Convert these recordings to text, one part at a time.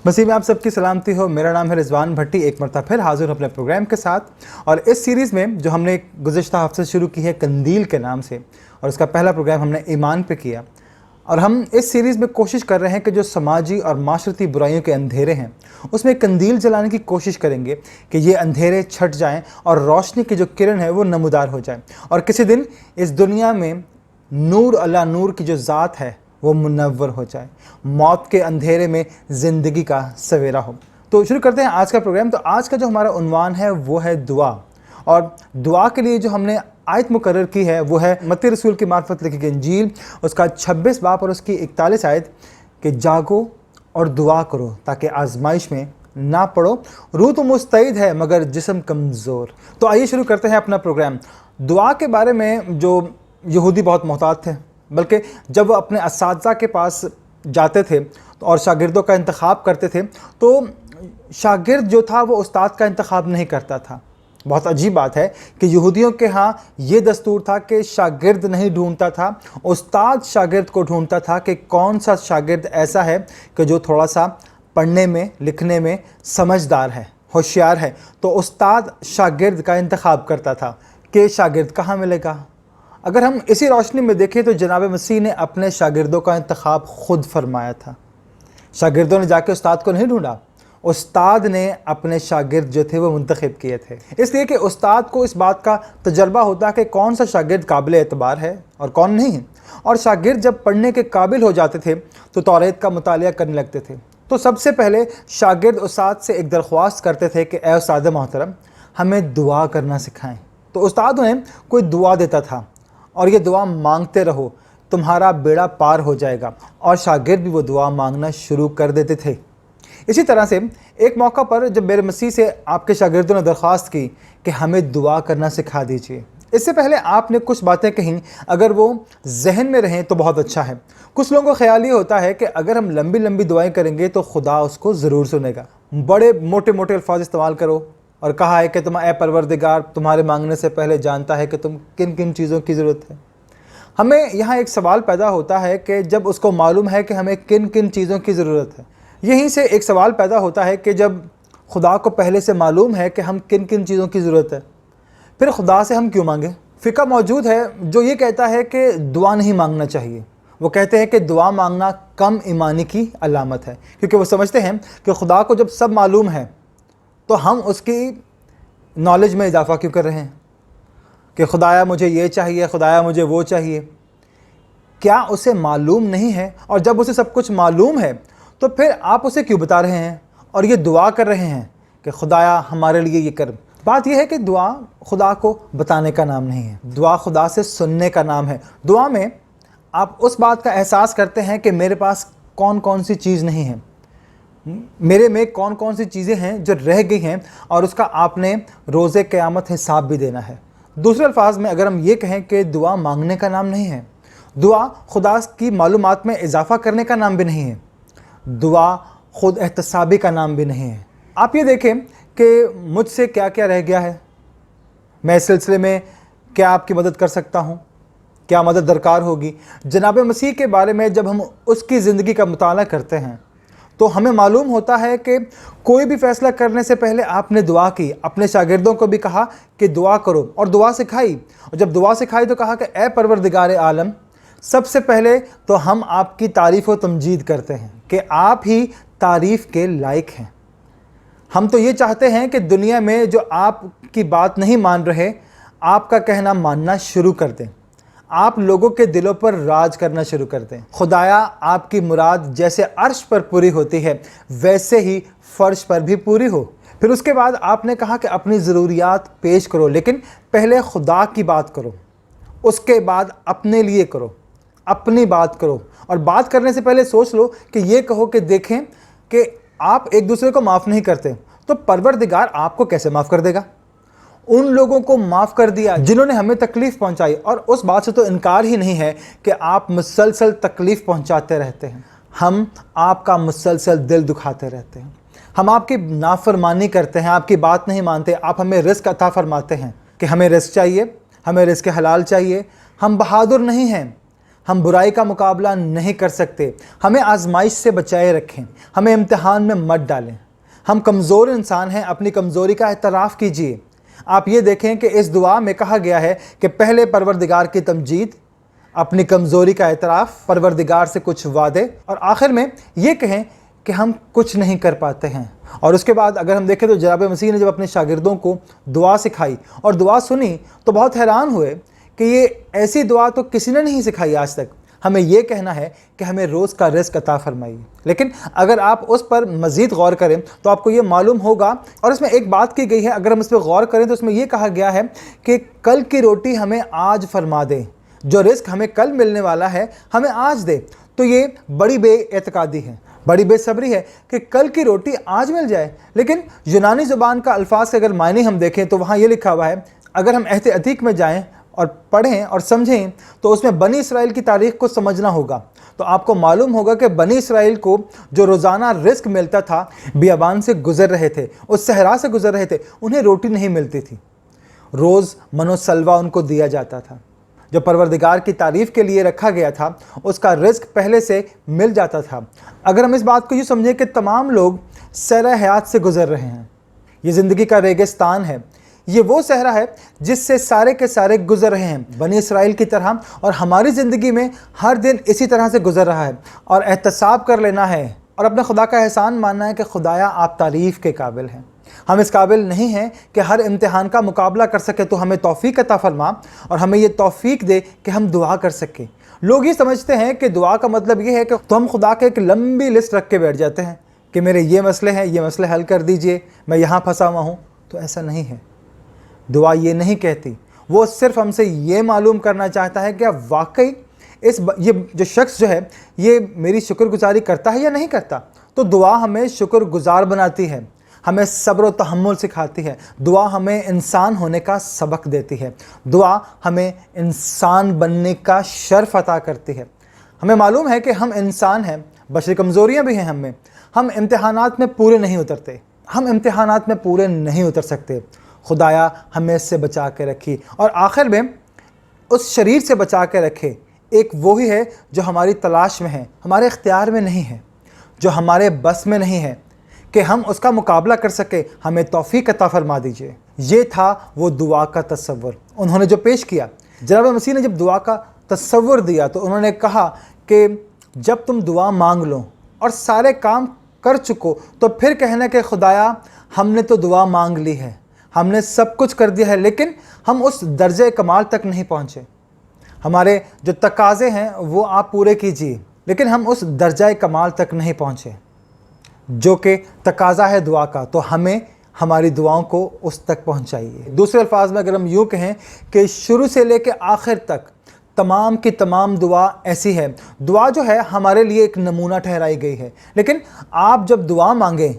मसीह में आप सबकी सलामती हो। मेरा नाम है रिजवान भट्टी, एक मरतबा फिर हाजिर अपने प्रोग्राम के साथ। और इस सीरीज़ में जो हमने गुज़िश्ता हफ्ते शुरू की है कंदील के नाम से, और उसका पहला प्रोग्राम हमने ईमान पे किया। और हम इस सीरीज़ में कोशिश कर रहे हैं कि जो समाजी और माशरती बुराइयों के अंधेरे हैं उसमें कंदील जलाने की कोशिश करेंगे कि ये अंधेरे छट जाएं और रोशनी की जो किरण है वो नमूदार हो जाए, और किसी दिन इस दुनिया में नूर अल्लाह नूर की जो ज़ात है वो मुनव्वर हो जाए, मौत के अंधेरे में ज़िंदगी का सवेरा हो। तो शुरू करते हैं आज का प्रोग्राम। तो आज का जो हमारा उन्वान है वो है दुआ, और दुआ के लिए जो हमने आयत मुकर्रर की है वो है मत्ती रसूल की मार्फत लिखी गई इंजील, उसका 26 बाब और उसकी 41 आयत कि जागो और दुआ करो ताकि आजमाइश में ना पड़ो, रूह तो मुस्तैद है मगर जिस्म कमज़ोर। तो आइए शुरू करते हैं अपना प्रोग्राम। दुआ के बारे में जो यहूदी बहुत मोहतात थे, बल्कि जब वो अपने असातिज़ा के पास जाते थे और शागिर्दों का इंतखाब करते थे तो शागिर्द जो था वो उस्ताद का इंतखाब नहीं करता था। बहुत अजीब बात है कि यहूदियों के यहाँ ये दस्तूर था कि शागिर्द नहीं ढूंढता था, उस्ताद शागिर्द को ढूंढता था कि कौन सा शागिर्द ऐसा है कि जो थोड़ा सा पढ़ने में लिखने में समझदार है, होशियार है। तो उस्ताद शागिर्द का इंतखाब करता था कि शागिर्द कहाँ मिलेगा। अगर हम इसी रोशनी में देखें तो जनाब मसीह ने अपने शागिर्दों का इंतखाब ख़ुद फरमाया था। शागिर्दों ने जाके उस्ताद को नहीं ढूंढा, उस्ताद ने अपने शागिर्द जो थे वो मुंतखब किए थे, इसलिए कि उस्ताद को इस बात का तजर्बा होता कि कौन सा शागिर्द काबिल एतबार है और कौन नहीं। और शागिर्द जब पढ़ने के काबिल हो जाते थे तो तौरात का मुतालिया करने लगते थे। तो सबसे पहले शागिर्द उस्ताद से एक दरख्वास्त करते थे कि ए उस्ताद मोहतरम, हमें दुआ करना सिखाएँ। तो उस्ताद उन्हें कोई दुआ देता था और ये दुआ मांगते रहो, तुम्हारा बेड़ा पार हो जाएगा, और शागिर्द भी वो दुआ मांगना शुरू कर देते थे। इसी तरह से एक मौका पर जब मेरे मसीह से आपके शागिर्दों ने दरख्वास्त की कि हमें दुआ करना सिखा दीजिए, इससे पहले आपने कुछ बातें कहीं, अगर वो जहन में रहें तो बहुत अच्छा है। कुछ लोगों को ख्याल ये होता है कि अगर हम लंबी लंबी दुआएं करेंगे तो खुदा उसको ज़रूर सुनेगा। बड़े मोटे मोटे अल्फाज इस्तेमाल करो, और कहा है कि तुम ए परवरदिगार तुम्हारे मांगने से पहले जानता है कि तुम किन किन चीज़ों की ज़रूरत है। हमें यहाँ एक सवाल पैदा होता है कि जब उसको मालूम है कि हमें किन किन चीज़ों की ज़रूरत है, यहीं से एक सवाल पैदा होता है कि जब खुदा को पहले से मालूम है कि हम किन किन चीज़ों की ज़रूरत है, फिर खुदा से हम क्यों मांगें। फ़िक़्ह मौजूद है जो ये कहता है कि दुआ नहीं मांगना चाहिए। वो कहते हैं कि दुआ मांगना कम ईमानी की अलामत है, क्योंकि वो समझते हैं कि खुदा को जब सब मालूम है तो हम उसकी नॉलेज में इजाफ़ा क्यों कर रहे हैं कि खुदाया मुझे ये चाहिए, खुदाया मुझे वो चाहिए। क्या उसे मालूम नहीं है? और जब उसे सब कुछ मालूम है तो फिर आप उसे क्यों बता रहे हैं और ये दुआ कर रहे हैं कि खुदाया हमारे लिए ये कर। बात यह है कि दुआ खुदा को बताने का नाम नहीं है, दुआ खुदा से सुनने का नाम है। दुआ में आप उस बात का एहसास करते हैं कि मेरे पास कौन कौन सी चीज़ नहीं है, मेरे में कौन कौन सी चीज़ें हैं जो रह गई हैं, और उसका आपने रोज़े क़यामत हिसाब भी देना है। दूसरे अल्फाज में अगर हम ये कहें कि दुआ मांगने का नाम नहीं है, दुआ खुदा की मालूमात में इजाफ़ा करने का नाम भी नहीं है, दुआ ख़ुद एहतसाबी का नाम भी नहीं है। आप ये देखें कि मुझसे क्या क्या रह गया है, मैं इस सिलसिले में क्या आपकी मदद कर सकता हूँ, क्या मदद दरकार होगी। जनाब मसीह के बारे में जब हम उसकी ज़िंदगी का मुताला करते हैं तो हमें मालूम होता है कि कोई भी फ़ैसला करने से पहले आपने दुआ की। अपने शागिर्दों को भी कहा कि दुआ करो, और दुआ सिखाई, और जब दुआ सिखाई तो कहा कि ए परवरदिगार आलम, सबसे पहले तो हम आपकी तारीफ़ व तमजीद करते हैं कि आप ही तारीफ़ के लायक हैं। हम तो ये चाहते हैं कि दुनिया में जो आपकी बात नहीं मान रहे, आपका कहना मानना शुरू कर दें, आप लोगों के दिलों पर राज करना शुरू कर दें। खुदाया आपकी मुराद जैसे अर्श पर पूरी होती है वैसे ही फ़र्श पर भी पूरी हो। फिर उसके बाद आपने कहा कि अपनी ज़रूरियात पेश करो, लेकिन पहले खुदा की बात करो, उसके बाद अपने लिए करो, अपनी बात करो। और बात करने से पहले सोच लो कि ये कहो कि देखें कि आप एक दूसरे को माफ़ नहीं करते तो परवरदिगार आपको कैसे माफ़ कर देगा। उन लोगों को माफ़ कर दिया जिन्होंने हमें तकलीफ़ पहुंचाई, और उस बात से तो इनकार ही नहीं है कि आप मुसलसल तकलीफ़ पहुंचाते रहते हैं। हम आपका मुसलसल दिल दुखाते रहते हैं, हम आपकी नाफरमानी करते हैं, आपकी बात नहीं मानते। आप हमें रिस्क अता फरमाते हैं कि हमें रिस्क चाहिए, हमें रिस्क हलाल चाहिए। हम बहादुर नहीं हैं, हम बुराई का मुकाबला नहीं कर सकते। हमें आजमाइश से बचाए रखें, हमें इम्तिहान में मत डालें। हम कमज़ोर इंसान हैं, अपनी कमज़ोरी का एतराफ़ कीजिए। आप ये देखें कि इस दुआ में कहा गया है कि पहले परवरदिगार की तमजीद, अपनी कमज़ोरी का एतराफ़, परवरदिगार से कुछ वादे, और आखिर में ये कहें कि हम कुछ नहीं कर पाते हैं। और उसके बाद अगर हम देखें तो जनाब मसीह ने जब अपने शागिर्दों को दुआ सिखाई और दुआ सुनी तो बहुत हैरान हुए कि ये ऐसी दुआ तो किसी ने नहीं सिखाई आज तक। हमें ये कहना है कि हमें रोज़ का रिज़्क़ अता फरमाइए, लेकिन अगर आप उस पर मज़ीद गौर करें तो आपको ये मालूम होगा, और इसमें एक बात की गई है, अगर हम इस पर गौर करें तो इसमें यह कहा गया है कि कल की रोटी हमें आज फरमा दे, जो रिज़्क़ हमें कल मिलने वाला है हमें आज दे। तो ये बड़ी बेएतकादी है, बड़ी बेसब्री है कि कल की रोटी आज मिल जाए। लेकिन यूनानी ज़ुबान का अल्फाज के अगर मायने हम देखें तो वहाँ ये लिखा हुआ है, अगर हम अहद अतीक में जाएँ और पढ़ें और समझें तो उसमें बनी इसराइल की तारीख़ को समझना होगा। तो आपको मालूम होगा कि बनी इसराइल को जो रोज़ाना रिज़्क़ मिलता था, बियाबान से गुज़र रहे थे, उस सहरा से गुज़र रहे थे, उन्हें रोटी नहीं मिलती थी, रोज़ मनो सलवा उनको दिया जाता था। जो परवरदिगार की तारीफ़ के लिए रखा गया था उसका रिज़्क़ पहले से मिल जाता था। अगर हम इस बात को यूँ समझें कि तमाम लोग सहरा हयात से गुज़र रहे हैं, ये ज़िंदगी का रेगिस्तान है, ये वो सहरा है जिससे सारे के सारे गुज़र रहे हैं बनी इसराइल की तरह, और हमारी ज़िंदगी में हर दिन इसी तरह से गुज़र रहा है। और एहतसाब कर लेना है और अपने खुदा का एहसान मानना है कि खुदाया आप तारीफ़ के काबिल हैं। हम इस काबिल नहीं हैं कि हर इम्तिहान का मुकाबला कर सके, तो हमें तौफीक अता फरमा और हमें ये तौफीक दे कि हम दुआ कर सकें। लोग ये समझते हैं कि दुआ का मतलब ये है कि तो हम खुदा के एक लंबी लिस्ट रख के बैठ जाते हैं कि मेरे ये मसले हैं, ये मसले हल कर दीजिए, मैं यहाँ फंसा हुआ हूँ। तो ऐसा नहीं है, दुआ ये नहीं कहती। वो सिर्फ हमसे ये मालूम करना चाहता है कि आप वाकई ये जो शख्स जो है ये मेरी शुक्रगुजारी करता है या नहीं करता। तो दुआ हमें शुक्रगुजार बनाती है, हमें सब्र व तहम्मुल सिखाती है, दुआ हमें इंसान होने का सबक देती है, दुआ हमें इंसान बनने का शर्फ अता करती है। हमें मालूम है कि हम इंसान हैं, बशरी कमज़ोरियाँ भी हैं हमें, हम इम्तिहानात में पूरे नहीं उतरते, हम इम्तिहानात में पूरे नहीं उतर सकते। खुदाया हमें इससे बचा के रखी, और आखिर में उस शरीर से बचा के रखे एक वो ही है जो हमारी तलाश में है, हमारे इख्तियार में नहीं है, जो हमारे बस में नहीं है कि हम उसका मुकाबला कर सके। हमें तौफीक अता फरमा दीजिए। ये था वो दुआ का तसव्वुर उन्होंने जो पेश किया। जनाब मसीह ने जब दुआ का तसव्वुर दिया तो उन्होंने कहा कि जब तुम दुआ मांग लो और सारे काम कर चुको तो फिर कहना कि खुदाया हमने तो दुआ मांग ली है, हमने सब कुछ कर दिया है, लेकिन हम उस दर्जे कमाल तक नहीं पहुँचे। हमारे जो तकाज़े हैं वो आप पूरे कीजिए, लेकिन हम उस दर्जा कमाल तक नहीं पहुँचे जो कि तकाज़ा है दुआ का। तो हमें हमारी दुआओं को उस तक पहुँचाइए। दूसरे अल्फाज में अगर हम यूँ कहें कि शुरू से लेकर आखिर तक तमाम की तमाम दुआ ऐसी है। दुआ जो है हमारे लिए एक नमूना ठहराई गई है, लेकिन आप जब दुआ मांगें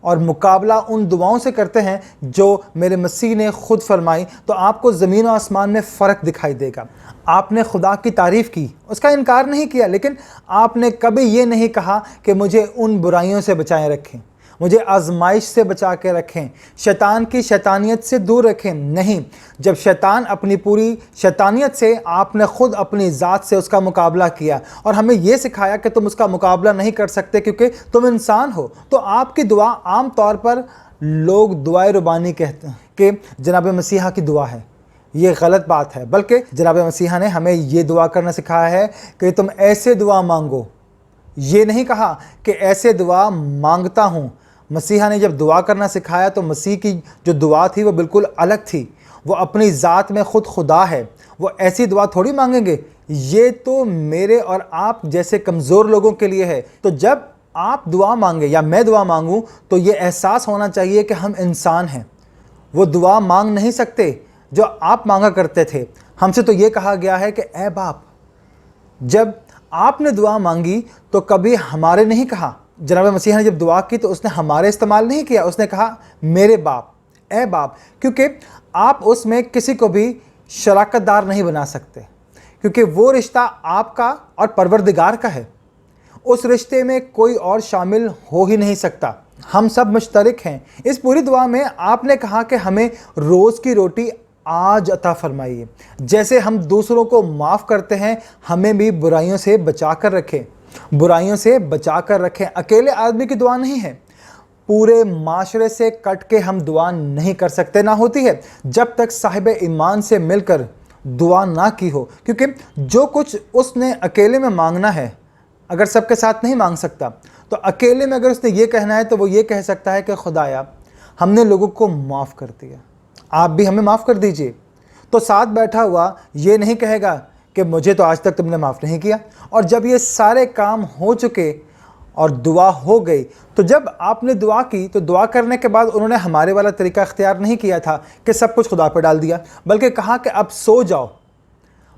और मुकाबला उन दुआओं से करते हैं जो मेरे मसीह ने ख़ुद फरमाई, तो आपको ज़मीन और आसमान में फ़र्क दिखाई देगा। आपने खुदा की तारीफ़ की, उसका इनकार नहीं किया, लेकिन आपने कभी ये नहीं कहा कि मुझे उन बुराइयों से बचाए रखें, मुझे आजमाइश से बचा के रखें, शैतान की शैतानियत से दूर रखें। नहीं, जब शैतान अपनी पूरी शैतानियत से, आपने ख़ुद अपनी ज़ात से उसका मुकाबला किया और हमें यह सिखाया कि तुम उसका मुकाबला नहीं कर सकते क्योंकि तुम इंसान हो। तो आपकी दुआ, आम तौर पर लोग दुआए रुबानी कहते हैं कि जनाब मसीहा की दुआ है, ये गलत बात है। बल्कि जनाब मसीहा ने हमें ये दुआ करना सिखाया है कि तुम ऐसे दुआ मांगो। ये नहीं कहा कि ऐसे दुआ मांगता हूँ। मसीहा ने जब दुआ करना सिखाया तो मसीह की जो दुआ थी वो बिल्कुल अलग थी। वो अपनी ज़ात में ख़ुद खुदा है, वो ऐसी दुआ थोड़ी मांगेंगे। ये तो मेरे और आप जैसे कमज़ोर लोगों के लिए है। तो जब आप दुआ मांगे या मैं दुआ मांगूँ तो ये एहसास होना चाहिए कि हम इंसान हैं। वो दुआ मांग नहीं सकते जो आप मांगा करते थे। हमसे तो ये कहा गया है कि ए बाप, जब आपने दुआ मांगी तो कभी हमारे नहीं कहा। जनाब मसीह ने जब दुआ की तो उसने हमारे इस्तेमाल नहीं किया, उसने कहा मेरे बाप, ए बाप, क्योंकि आप उसमें किसी को भी शराकतदार नहीं बना सकते, क्योंकि वो रिश्ता आपका और परवरदिगार का है। उस रिश्ते में कोई और शामिल हो ही नहीं सकता। हम सब मुश्तरक हैं। इस पूरी दुआ में आपने कहा कि हमें रोज़ की रोटी आज अता फरमाइए। जैसे हम दूसरों को माफ़ करते हैं, हमें भी बुराइयों से बचा कर रखें, बुराइयों से बचा कर रखें। अकेले आदमी की दुआ नहीं है, पूरे माशरे से कट के हम दुआ नहीं कर सकते, ना होती है जब तक साहिब ईमान से मिलकर दुआ ना की हो। क्योंकि जो कुछ उसने अकेले में मांगना है, अगर सबके साथ नहीं मांग सकता, तो अकेले में अगर उसने ये कहना है तो वो ये कह सकता है कि खुदाया हमने लोगों को माफ़ कर दिया, आप भी हमें माफ़ कर दीजिए। तो साथ बैठा हुआ ये नहीं कहेगा कि मुझे तो आज तक तुमने माफ़ नहीं किया। और जब ये सारे काम हो चुके और दुआ हो गई, तो जब आपने दुआ की तो दुआ करने के बाद उन्होंने हमारे वाला तरीका इख्तियार नहीं किया था कि सब कुछ खुदा पर डाल दिया, बल्कि कहा कि अब सो जाओ।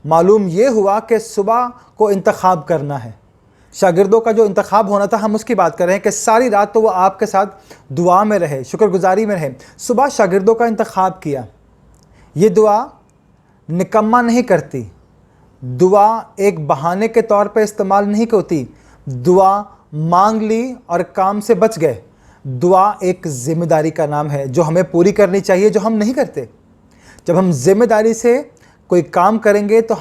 मालूम ये हुआ कि सुबह को इंतखाब करना है, शागिर्दों का जो इंतखाब होना था, हम उसकी बात कर रहे हैं कि सारी रात तो वो आपके साथ दुआ में रहे, शुक्रगुजारी में रहे। सुबह शागिर्दों का इंतखाब किया। ये दुआ निकम्मा नहीं करती, दुआ एक बहाने के तौर पे इस्तेमाल नहीं होती। दुआ मांग ली और काम से बच गए। दुआ एक ज़िम्मेदारी का नाम है जो हमें पूरी करनी चाहिए, जो हम नहीं करते। जब हम ज़िम्मेदारी से कोई काम करेंगे तो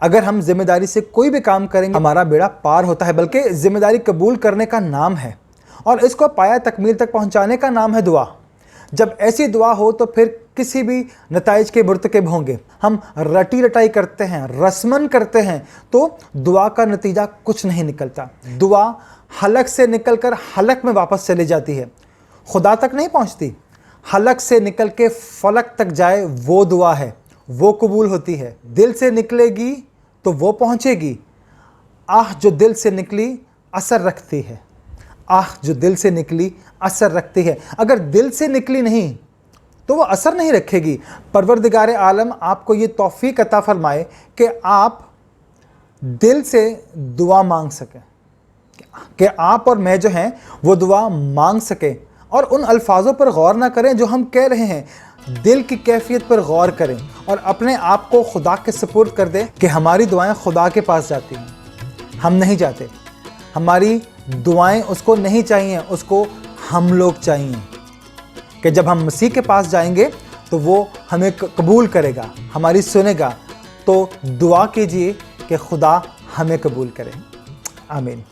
अगर हम ज़िम्मेदारी से कोई भी काम करेंगे, हमारा बेड़ा पार होता है। बल्कि ज़िम्मेदारी कबूल करने का नाम है और इसको पाया तकमील तक पहुंचाने का नाम है दुआ। जब ऐसी दुआ हो तो फिर किसी भी नताइज के मुर्तकिब होंगे। हम रटी रटाई करते हैं, रस्मन करते हैं, तो दुआ का नतीजा कुछ नहीं निकलता। दुआ हलक से निकलकर हलक में वापस चली जाती है, खुदा तक नहीं पहुंचती। हलक से निकल के फलक तक जाए वो दुआ है, वो कबूल होती है। दिल से निकलेगी तो वो पहुंचेगी। आह जो दिल से निकली असर रखती है, आह जो दिल से निकली असर रखती है। अगर दिल से निकली नहीं तो वो असर नहीं रखेगी। परवरदिगार आलम आपको ये तौफीक अता फरमाए कि आप दिल से दुआ मांग सकें, कि आप और मैं जो हैं वो दुआ मांग सकें और उन अल्फाजों पर गौर ना करें जो हम कह रहे हैं। दिल की कैफियत पर गौर करें और अपने आप को खुदा के सुपुर्द कर दें कि हमारी दुआएं खुदा के पास जाती हैं, हम नहीं जाते। हमारी दुआएं उसको नहीं चाहिए, उसको हम लोग चाहिए। कि जब हम मसीह के पास जाएंगे तो वो हमें कबूल करेगा, हमारी सुनेगा। तो दुआ कीजिए कि खुदा हमें कबूल करे। आमीन।